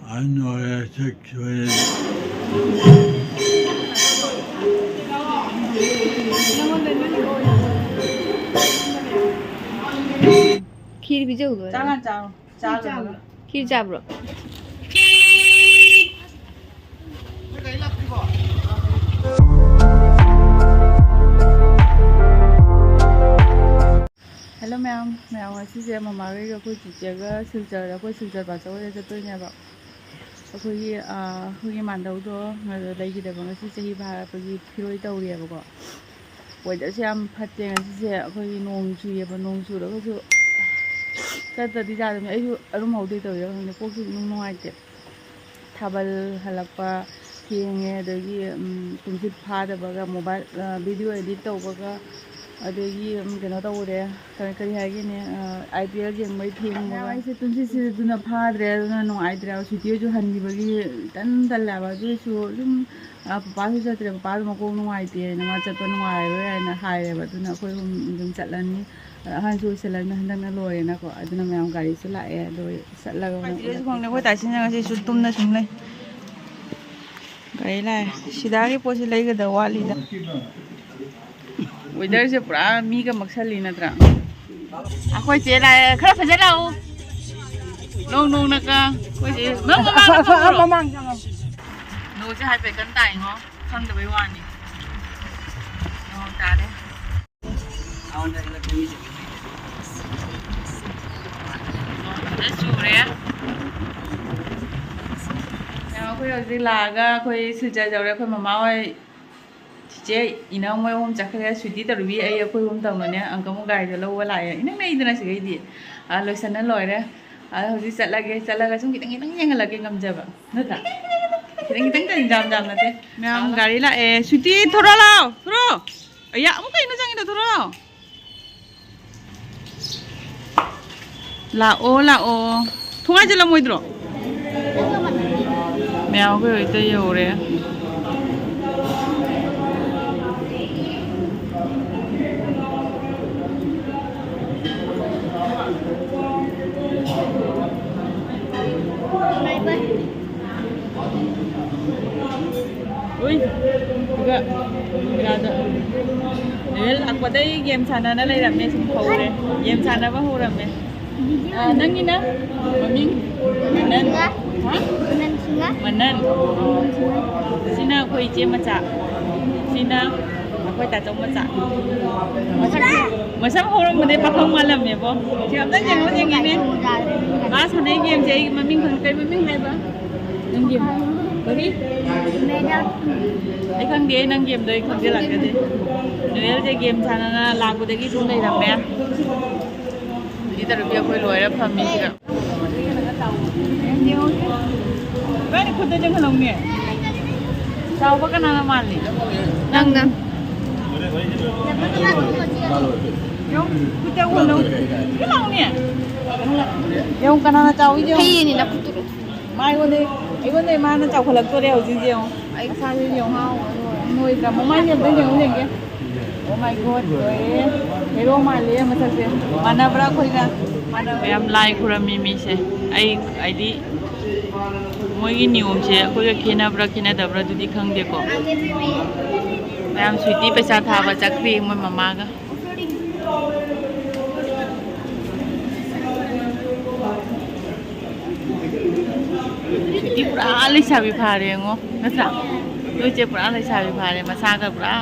Annoia sexuelle. खीर भी जाऊ दो चाला चाव चाव खीर चाबरो हेलो मैम मैम असीसे ममागे अखोई चिचेगा सिलचर अखोई सिलचर बाचौदे चतोइनेबा अखोई हुई मांडौदो लेगिदबा ngasi चही भापगी फिरोई तौरियबको वेदर से याम फत्ते ngasi अखोई नोंग चुयेबा नोंग चुरगसु चतदी जादमे आइसु अरुम हौदे तौरिया खंगे कोकसु नुंगाइते थाबल हलक्पा थेंगे अदगी तुमसित फादबगा मोबाइल वीडियो एडिट तौबगा अदगी कनो तौरे करी हागेने आईपीएल जेंगबै थेंगबगा आइसे तुमसित दुना फाद्रे दुना नुंगाइद्रे सुटियो जो हन्दिबगी तन तल्लाबा जुसु जुम पापासु चत्रे पापा मको नुंगाइते नमा चत्पा नुंगाइरो याना हाइरेबा दुना अखोई जुम चत्लानी हांसु सेलना हंदना लोरेना को अदुना मैम गाड़ी से लाए दो सल्लागा बने खंगने को तासिन ngasi सु तुमना सुमले गाड़ी लाए सिदागी पोसी लेगदा वालीदा वेदर से पूरा मी का मक्सली नत्रा अखोई चे लाए खरा फजे लाओ नोंग नोंग नका कोई चे ममंग नो से हाई पे कन ताई ngo खंगदबे वानी नो तारे अखोई हजिक लागा अखोई सिलचर जौरे अखोई ममा होय चे इना मोय होम चखरे सुटी तरुबी आई अखोई होम तौनने अंकमु गाड़ी लौवा लाए इनंग नैदना सिगैदि लोइसना लोइरे हजिक चलगे चलगा सुम खितंग खितंग येंगलगे ngमजबा नता खितंग खितंग तन जाम जाम नते मैम गाड़ी लाए सुटी थोरा लाओ थोरो अया अमु कइनो जांगिदा थोरो लाओ थोंगा जला मोइद्रो मैम को इते योरे juga ada lakpadai game sana na lai ramne sum khore game sana ba ho ramne nangina maming manan ha manan singa manan sina koi che macha sina akoi ta chong macha masam ho ram de pakhong malam ne bo cham ta jeng jeng ne ba sanai game che maming khang kai maming hai ba nang game bari ai khang de nang game doi khang de lag de noel je game sana na lagu de gi sum lai ramme di tarubi akoi loira phami siga Bani khud jeng halong ne saw ba kana na mali nang na yo kuta wono kilong ne yo kana na chaw ije hay ni na puturo mai wonde ai wonde ma na chaw khalak to reo jin jeng ai sa ni yo hao noi ka mo mai nem de jeng jeng ke oh my god oi hero mali ma sa se mana bra khoi ga mana yam lai khurami mi se ai di मोगी नियम से अखोई खेनाब्रा खेनादब्रा दुदी खंगदेको ma'am Sweety पैसा थाबा चक्री मोय ममागा स्वीटी पूरा लैसाबी फारे ngो नत्रा दुइचे पूरा लैसाबी फारे मसागा पूरा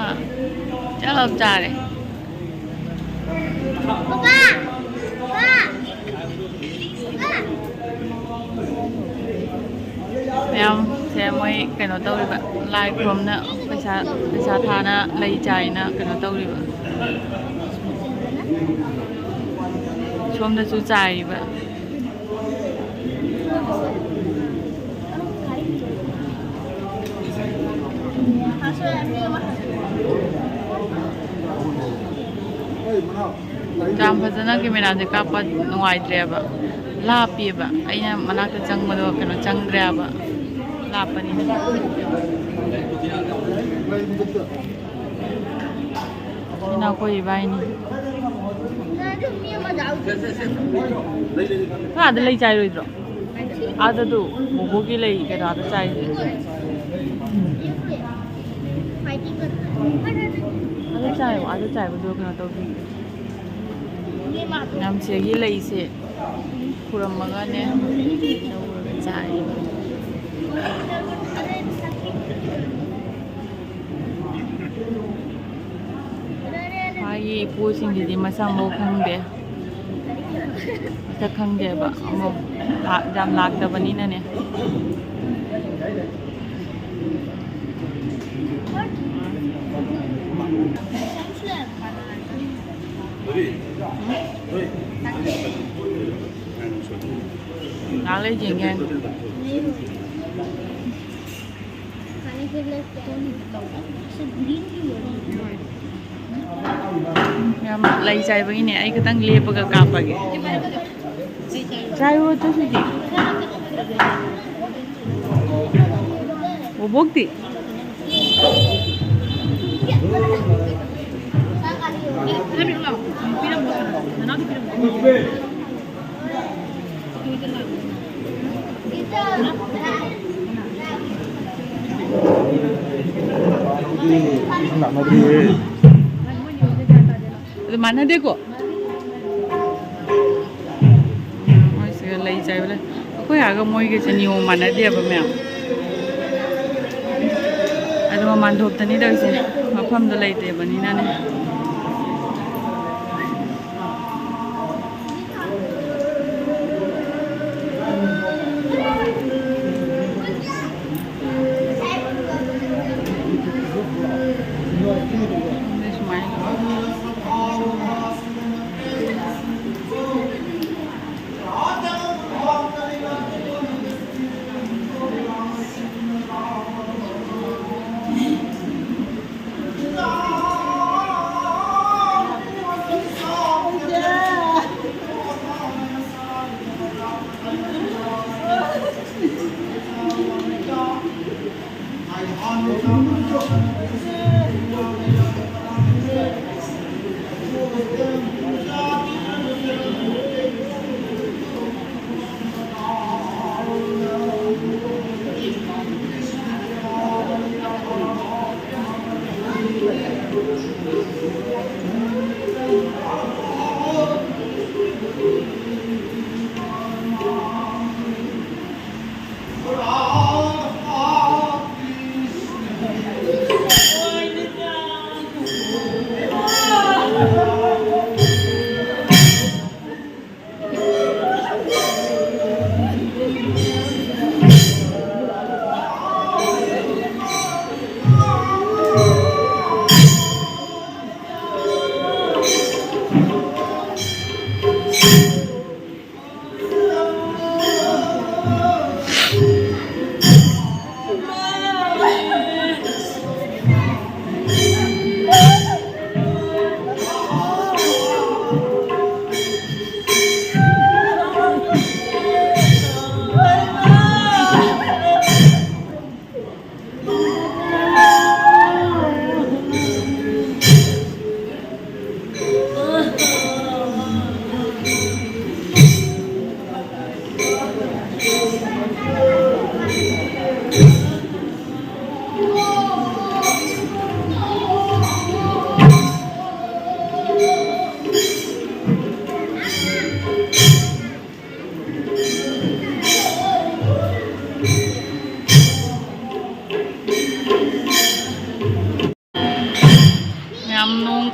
चलब चारे पापा मैम से मोई कनो तौरिबा लाई ख्रोमना पैसा थाना लई चाइना कनो तौरिबा सोमदसु चाइबा जाम फजना कैमरा से कापा नुआइद्रेबा लापीबा अइना मनाक चंगमदो कनो चंग्रेबा लापनी इना कोई बाइनी का दे लई चाइ रोइद्रो 아다도 뭐고기래 이게 나도 짜이지 아다 짜이고 그냥 또 남치기 레이세 구름마가네 짜이 아이 보신지디 마상모 칸데 자 칸데 봐 뭐 잠 낙다버니네 나를 징해 ꯌꯥꯝ ꯂꯩ ꯆꯥꯏꯕꯒꯤꯅꯦ ꯑꯩ ꯈꯤꯇꯪ ꯂꯦꯞꯄꯒ ꯀꯥꯞꯄꯒꯦ ꯆꯥꯏꯌꯣ ꯑꯗꯨꯁꯨꯗꯤ ꯕꯣꯕꯣꯛꯇꯤ ಅದು ಮನದೇಕೋ ꯃꯣꯏꯁꯤꯒ ꯂꯩ ꯆꯥꯏꯕ ꯂꯩ ꯑꯩꯈꯣꯏ ꯑꯥꯒ ꯃꯣꯏꯒꯁꯦ ꯅꯤꯌꯣꯝ ꯃꯥꯟꯅꯗꯦꯕ ꯃꯌꯥꯝ ꯑꯗꯨ ꯃꯃꯥꯟ ꯊꯣꯛꯇꯅꯤ ꯇꯧꯔꯤꯁꯦ ꯃꯐꯝꯗꯣ ꯂꯩꯇꯦꯕꯅꯤꯅꯅꯦ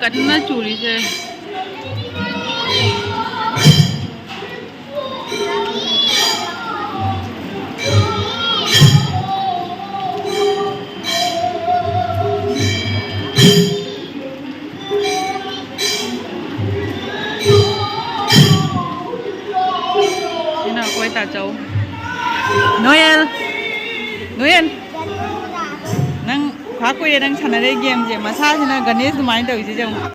Kaduna churi se ina koi ta chau Noel Noel nang khá quê đang chăn ở đây game gì mà sao thì nó gần hết máy đầu chứ chồng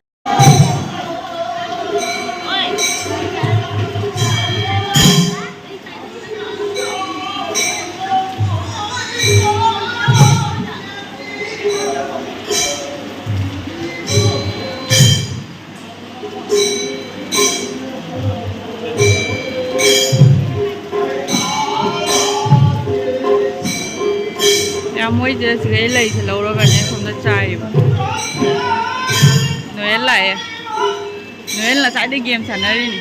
ꯃꯌꯥꯝ ꯃꯣꯏꯁꯦ ꯁꯤꯗꯩ ꯂꯩꯁꯦ ꯂꯧꯔꯒꯅꯦ ꯁꯣꯝꯗ ꯆꯥꯏꯌꯦꯕ ꯅꯣꯏꯜ ꯂꯥꯛꯑꯦ ꯅꯣꯏꯜ ꯉꯁꯥꯏꯗꯩ ꯒꯦꯝ ꯁꯥꯟꯅꯔꯤꯅꯤ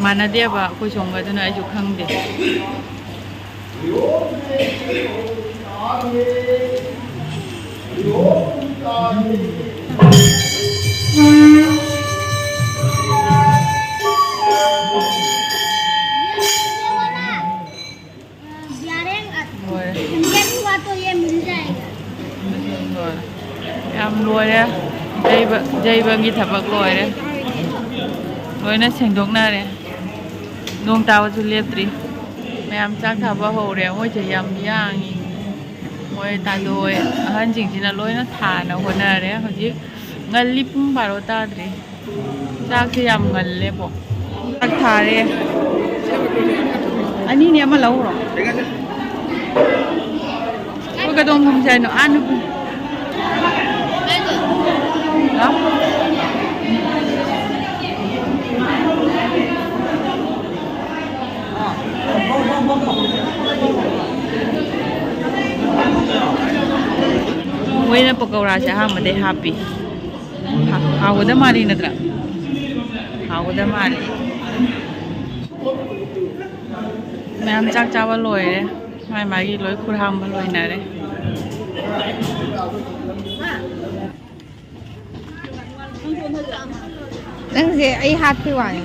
ꯃꯥꯟꯅꯗꯦꯕ ꯑꯩꯈꯣꯏ ꯁꯣꯝꯒ ꯑꯗꯨꯅ ꯑꯩꯁꯨ ꯈꯪꯗꯦ ꯌꯥꯝ ꯂꯣꯏꯔꯦ ꯖꯩꯕꯒꯤ ꯊꯕꯛ ꯂꯣꯏꯔꯦ ꯂꯣꯏꯅ ꯁꯦꯡꯗꯣꯛꯅꯔꯦ ꯅꯣꯡ ꯇꯥꯕꯁꯨ ꯂꯦꯞꯇ꯭ꯔꯤ ꯃꯌꯥꯝ ꯆꯥꯛ ꯊꯥꯕ ꯍꯧꯔꯦ ꯃꯣꯏꯁꯦ ꯌꯥꯝ ꯌꯥꯡꯉꯤ ꯃꯣꯏ ꯇꯥꯟꯗꯣꯏ ꯑꯍꯟꯁꯤꯡꯁꯤꯅ ꯂꯣꯏꯅ ꯊꯥꯅ ꯍꯣꯠꯅꯔꯦ ꯍꯧꯖꯤꯛ ꯉꯜꯂꯤ ꯄꯨꯡ 12 ꯇꯥꯗ꯭ꯔꯤ ꯆꯥꯛꯁꯦ ꯌꯥꯝ ꯉꯜꯂꯦꯕꯣ ꯆꯥꯛ ꯊꯥꯔꯦ ꯑꯅꯤꯅꯦ ꯑꯃ ꯂꯧꯔꯣ ꯑꯩꯈꯣꯏ ꯀꯗꯣꯝ ꯐꯝꯁꯦ ꯍꯥꯏꯅꯣ ꯅꯨꯄꯤ ꯃꯣꯏꯅ ꯄꯀꯧꯔꯥꯁꯦ ꯑꯍꯥꯟꯕꯗꯩ ꯍꯥꯞꯄꯤ ꯍꯥꯎꯒꯗ ꯃꯥꯜꯂꯤ ꯅꯠꯇ꯭ꯔꯥ ꯍꯥꯎꯒꯗ ꯃꯥꯜꯂꯤ ꯃꯌꯥꯝ ꯆꯥꯛ ꯆꯥꯕ ꯂꯣꯏꯔꯦ ꯃꯥꯒꯤ ꯂꯣꯏ ꯈꯨꯔꯍꯥꯝꯕ ꯂꯣꯏꯅꯔꯦ ꯅꯪꯁꯦ ꯑꯩ ꯍꯥꯠꯄꯤ ꯋꯥꯅꯤ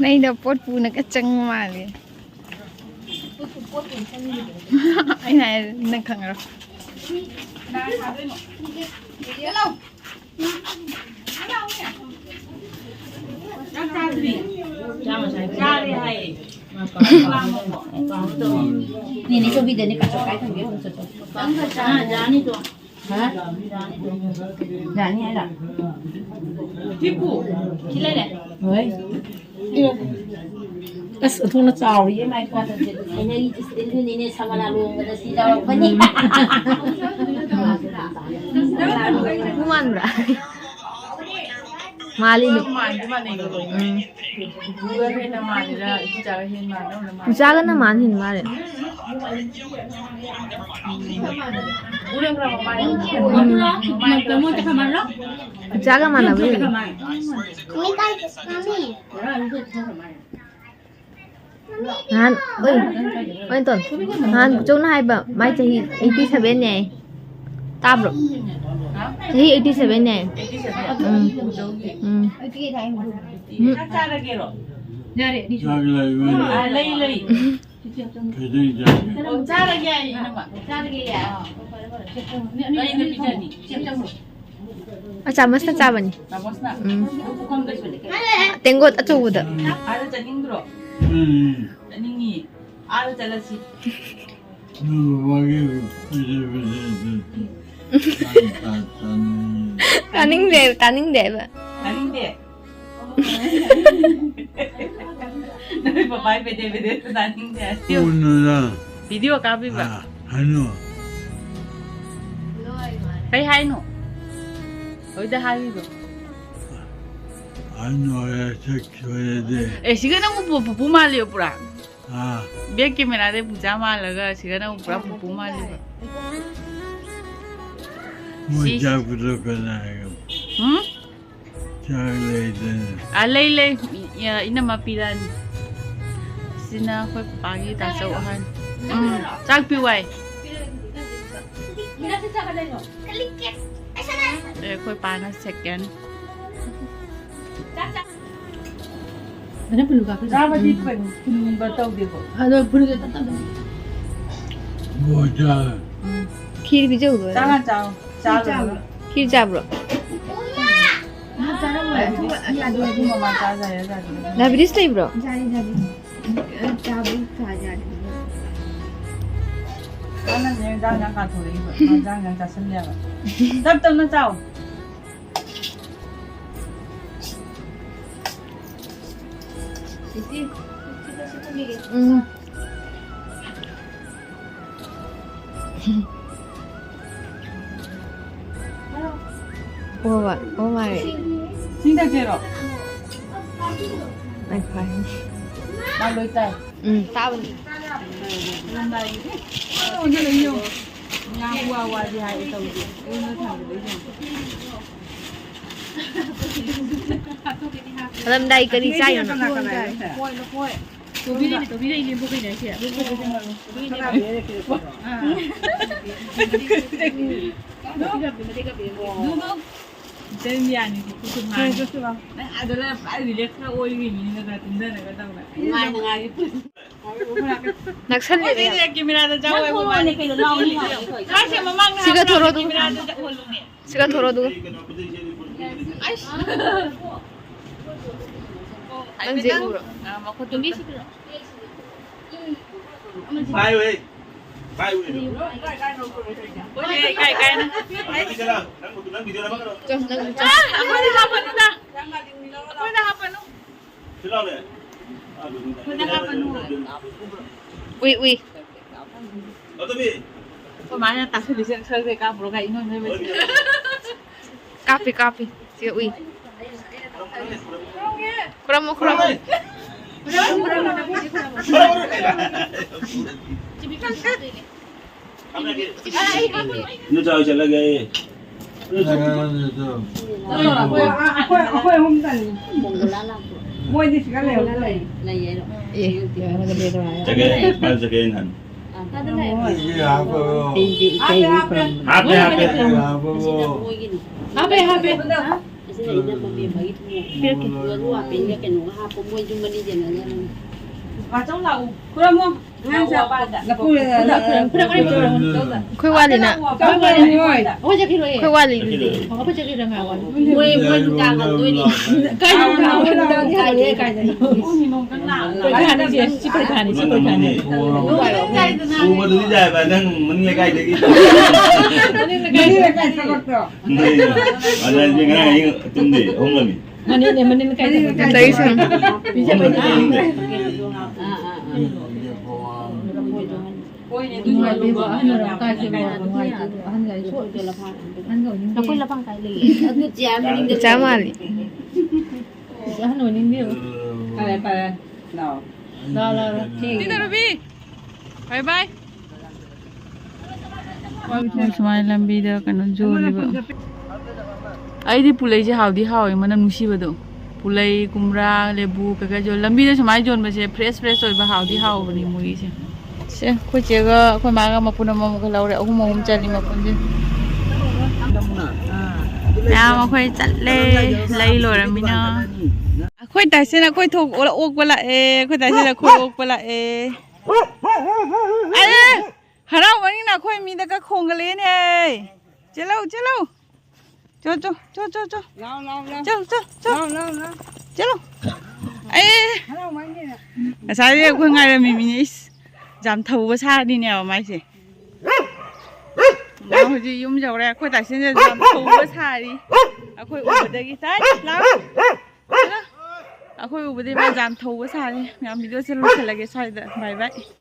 Nay đâu pot pu nó cái chân mà liền. Anh này nâng khẳng rồi. Ini cho video ni kacau kai thằng kia không sốt. Giá ni tu. Hả? Giá ni ai đó? Tipu. Chỉ lấy này. Rồi. Cái sự thu nó chào đi mai qua thật sự. Anh ấy chỉ này sama la luôn cái gì đâu có nhỉ. Kuman bra. Mali ni. Usaga na man hin mare. Usaga mana beli? Han, ơi tuần, Han chỗ này bảo mai chỉ 87 nè, tam rồi, chỉ 87 nè, 그러니까 짜르게 이놈아. 짜르게야. 이거 비자니. Macam masa caban ni. 나머스나. 부қан 거 있으면 돼. Tengok tak coba tak? 아르 짜닝 들어. 짜닝이 아르 잘라시. 누구에게 Taning deh ba? 아닌데. 너희 바바이 베데 아닌데. 오늘아 비디오 까비바. 한우 Cái hai nụ. Ở đây hai rồi. 한우에 적혀야 돼. Ê, siga nang pupu mali pura. 아, Biar kamera de puja malaga, siga nang pura pupu mali. 모자부터 거나요. Hmm? 잘레이든 Alay ya ina mapilan. Sina ko pagi ta sa uhan. Sak piwai. Eh, ko pa na second. Mana perlu kau? Sama di pen, batau dia ko. Ada perlu kita tak tahu. 모자 Kiri bija udah. Jangan jauh. Jauh. Kiri jabro. Cara mana? Ada lagi mama jaga ya jaga. Dah beris tak bro? Ana yang jangan kan thori ko. Jangan ka semlia ba. Tab na jauh. Hmm. Oh my. Sinta kero. Ay fine. Maloi tai. Tahu ni. Oye le yo. Nga wa di hai tau di. Nó thằng đấy rồi. Dalam dai kari cai na. Koi. Tôi biết đây liên bốc này chị. Tên nhà này thì cũng hay. À đó là phải đi lết ôi mình nó ra tính này cái đâu này. Mai ngai. Naksan ni dia. Kamera dah jauh Aku mau ni kalau lau ni. Kasih memang. Siga thoro tu. Kamera dah jauh lu ni. Siga thoro tu. Ang siguro. Aku tulis itu. Bay ơi. Bay ơi. Oye, kai na. Đi cái nào? Đang video đang bắt đầu. Aku dah hafal nu dah. Aku dah hafal nu. Thế nào này? Aku dah hafal nu. Ui. Ở tôi bị. Kau mana tak sedih sekali kamu kayak ini ni. Kapi. Siga ui. Kurang. Nó chơi chả là gay. 사랑하면서 Chả gay, bao giờ gay hẳn. 이게 하고 Happy. 하고 Vào trong lầu. Kurang không? Ngang sao ba đã. Koi wali na. Oh jadi lo ya. Koi wali. Apa jadi dah ngawan? Mui jangan tu ni. Kai kai. Ôi nhìn nông căng nào. Perhatian ni sih, si perhatian ni. Cuma tu dia bandang mengenai gay lagi. Ni. Ada yang kena yang tumde, orang lagi. Manin kai. Dari sana. Bisa banyak. Ôi nhìn tôi ngoài luôn vợ. Nó quên là bằng cái gì? Nó chém đi. Chama ali. Jangan nonin dia. Tita Ruby. Bye bye. Smile lambi da kanu joli ba. Ai di pulai je haudi hawi mana nusi ba do. Pulai kumra lebu kaga jo lambi da smile jon ba se fresh oi ba haudi haw ba ni mui se. Se ko che ga ko ma ga ma puna ma ko laure aku mo hum chali ma pun je. Ya ma khoi chat le lai lo ra mi na. Khoi tai se na khoi thok ola ok bala e khoi tai se na khoi ok bala e. hara wani na khoi mi da ka khong ga le ne chalo chalo cho cho cho cho cho lao lao lao cho cho cho lao lao lao chalo hara wani ne sai ye khoi ngai mi mi ni jam thâu ba sa đi nè mai gì nào hồi gì yếm dầu ra khoi tại xin jam thâu ba sa đi khoi u đây cái sai lao khoi u đây mà jam thâu ba sa đi mẹ mi do xin lúc lại cái sai đó bye bye